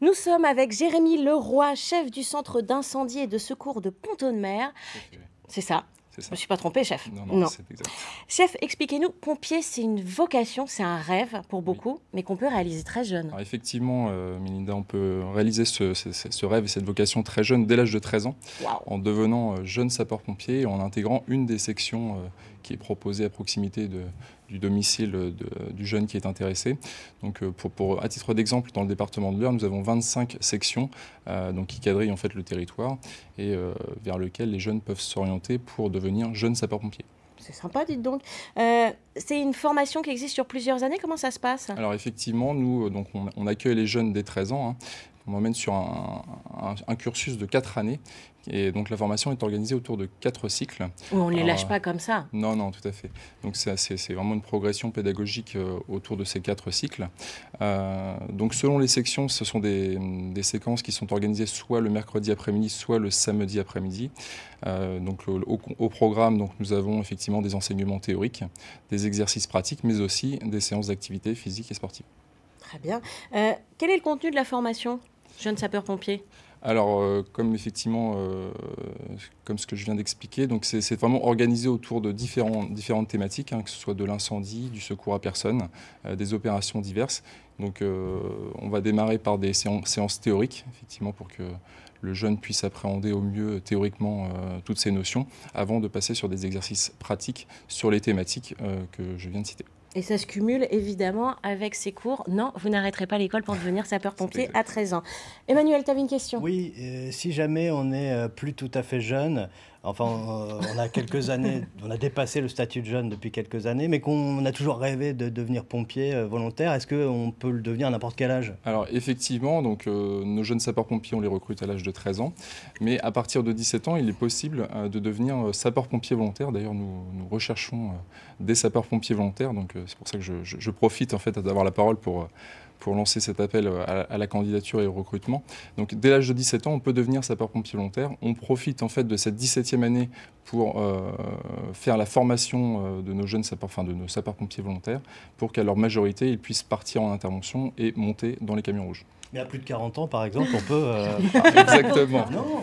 Nous sommes avec Jérémy Leroy, chef du centre d'incendie et de secours de Pont-Audemer. C'est ça. C'est ça. Je ne me suis pas trompée, chef. Non, c'est exact. Chef, expliquez-nous, pompier, c'est une vocation, c'est un rêve pour beaucoup, mais qu'on peut réaliser très jeune. Alors effectivement, Mélinda, on peut réaliser ce rêve et cette vocation très jeune, dès l'âge de 13 ans, Wow. en devenant jeune sapeur-pompier et en intégrant une des sections qui est proposée à proximité du domicile du jeune qui est intéressé. Donc, à titre d'exemple, dans le département de l'Eure, nous avons 25 sections qui quadrillent en fait le territoire et vers lequel les jeunes peuvent s'orienter pour devenir jeunes sapeurs-pompiers. C'est sympa, dites donc. C'est une formation qui existe sur plusieurs années. Comment ça se passe? Alors effectivement, nous, on accueille les jeunes dès 13 ans. Hein. On emmène sur un cursus de 4 années. Et donc la formation est organisée autour de 4 cycles. On ne les lâche pas comme ça. Non, tout à fait. Donc c'est vraiment une progression pédagogique autour de ces 4 cycles. Donc selon les sections, ce sont des séquences qui sont organisées soit le mercredi après-midi, soit le samedi après-midi. Donc au programme, donc, nous avons effectivement des enseignements théoriques, des exercices pratiques, mais aussi des séances d'activité physique et sportive. Très bien. Quel est le contenu de la formation, jeune sapeur-pompier? Alors, comme effectivement, comme ce que je viens d'expliquer, donc c'est vraiment organisé autour de différentes thématiques, hein, que ce soit de l'incendie, du secours à personne, des opérations diverses. Donc, on va démarrer par des séances théoriques, effectivement, pour que le jeune puisse appréhender au mieux théoriquement toutes ces notions, avant de passer sur des exercices pratiques sur les thématiques que je viens de citer. Et ça se cumule évidemment avec ces cours. Non, vous n'arrêterez pas l'école pour devenir sapeur-pompier à 13 ans. Emmanuel, tu avais une question? Oui, si jamais on n'est plus tout à fait jeune, enfin on a quelques années, on a dépassé le statut de jeune depuis quelques années, mais qu'on a toujours rêvé de devenir pompier volontaire, est-ce qu'on peut le devenir à n'importe quel âge? Alors effectivement, donc, nos jeunes sapeurs-pompiers, on les recrute à l'âge de 13 ans, mais à partir de 17 ans, il est possible de devenir sapeur-pompier volontaire. D'ailleurs, nous recherchons des sapeurs-pompiers volontaires, donc c'est pour ça que je profite en fait d'avoir la parole pour lancer cet appel à la candidature et au recrutement. Donc dès l'âge de 17 ans, on peut devenir sapeur-pompier volontaire. On profite en fait de cette 17e année pour faire la formation de nos sapeurs-pompiers volontaires, pour qu'à leur majorité, ils puissent partir en intervention et monter dans les camions rouges. Mais à plus de 40 ans, par exemple, on peut... Exactement. Non.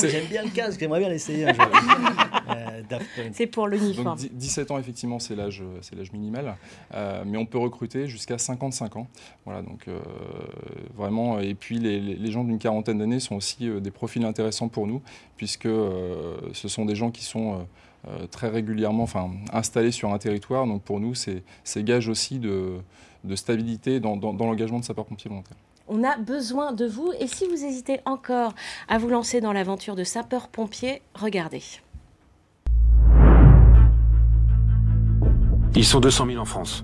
J'aime bien le casque, j'aimerais bien l'essayer un jour. C'est pour l'uniforme. Donc 17 ans, effectivement, c'est l'âge minimal, mais on peut recruter jusqu'à 55 ans. Voilà, donc vraiment, et puis les gens d'une quarantaine d'années sont aussi des profils intéressants pour nous, puisque ce sont des gens qui sont très régulièrement installés sur un territoire. Donc pour nous, c'est gage aussi de stabilité dans l'engagement de sapeurs-pompiers volontaires. On a besoin de vous, et si vous hésitez encore à vous lancer dans l'aventure de sapeur-pompier, regardez. Ils sont 200 000 en France.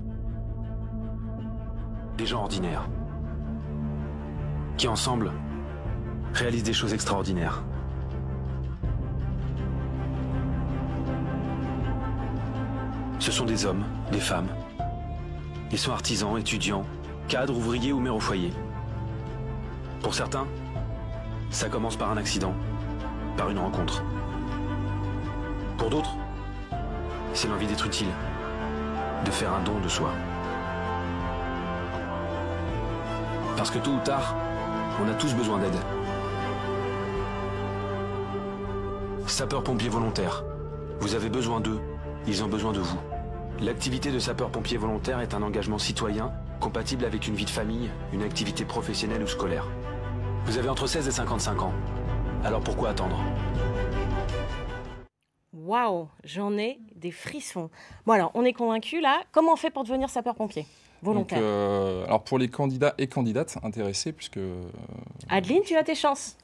Des gens ordinaires, qui ensemble réalisent des choses extraordinaires. Ce sont des hommes, des femmes. Ils sont artisans, étudiants, cadres, ouvriers ou mères au foyer. Pour certains, ça commence par un accident, par une rencontre. Pour d'autres, c'est l'envie d'être utile, de faire un don de soi. Parce que tôt ou tard, on a tous besoin d'aide. Sapeurs-pompiers volontaires, vous avez besoin d'eux, ils ont besoin de vous. L'activité de sapeur-pompier volontaire est un engagement citoyen compatible avec une vie de famille, une activité professionnelle ou scolaire. Vous avez entre 16 et 55 ans. Alors pourquoi attendre? Waouh, j'en ai des frissons. Bon alors, on est convaincus là. Comment on fait pour devenir sapeur-pompier volontaire? Donc, alors pour les candidats et candidates intéressés, puisque... Adeline, tu as tes chances.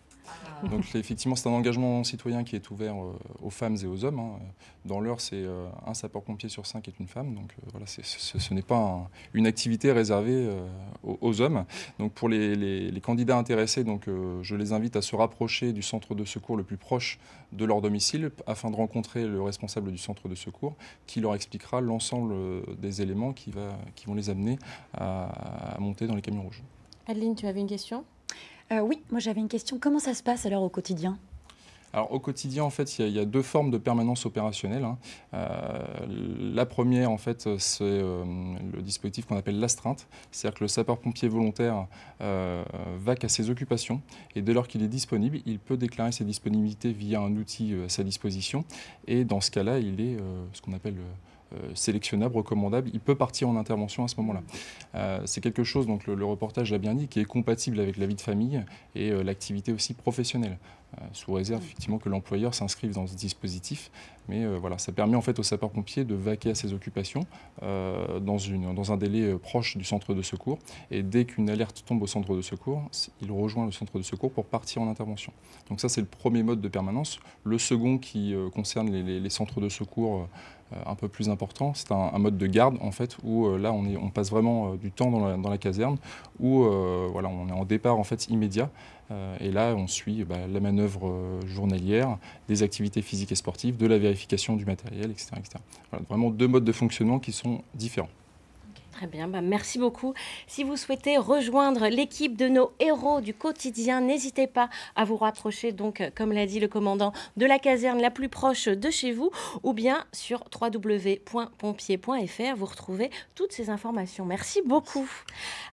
Donc effectivement, c'est un engagement citoyen qui est ouvert aux femmes et aux hommes. Hein. Dans l'Eure, c'est un sapeur-pompier sur 5 est une femme. Donc voilà, ce n'est pas une activité réservée aux hommes. Donc pour les candidats intéressés, donc, je les invite à se rapprocher du centre de secours le plus proche de leur domicile afin de rencontrer le responsable du centre de secours qui leur expliquera l'ensemble des éléments qui vont les amener à monter dans les camions rouges. Adeline, tu avais une question? Oui, moi j'avais une question. Comment ça se passe alors au quotidien? Alors au quotidien, en fait, il y a 2 formes de permanence opérationnelle, hein. La première, en fait, c'est le dispositif qu'on appelle l'astreinte. C'est-à-dire que le sapeur-pompier volontaire va qu'à ses occupations et dès lors qu'il est disponible, il peut déclarer ses disponibilités via un outil à sa disposition. Et dans ce cas-là, il est ce qu'on appelle sélectionnable, recommandable, il peut partir en intervention à ce moment-là. C'est quelque chose, donc le reportage l'a bien dit, qui est compatible avec la vie de famille et l'activité aussi professionnelle, sous réserve effectivement que l'employeur s'inscrive dans ce dispositif. Mais voilà, ça permet en fait au sapeur-pompier de vaquer à ses occupations dans un délai proche du centre de secours. Et dès qu'une alerte tombe au centre de secours, il rejoint le centre de secours pour partir en intervention. Donc ça, c'est le premier mode de permanence. Le second qui concerne les centres de secours un peu plus important, c'est un mode de garde en fait, où là on passe vraiment du temps dans la caserne, où voilà, on est en départ en fait immédiat. Et là, on suit la manœuvre journalière, des activités physiques et sportives, de la vérification du matériel, etc. etc. Voilà, vraiment 2 modes de fonctionnement qui sont différents. Très bien, merci beaucoup. Si vous souhaitez rejoindre l'équipe de nos héros du quotidien, n'hésitez pas à vous rapprocher, donc, comme l'a dit le commandant, de la caserne la plus proche de chez vous, ou bien sur www.pompier.fr, vous retrouvez toutes ces informations. Merci beaucoup.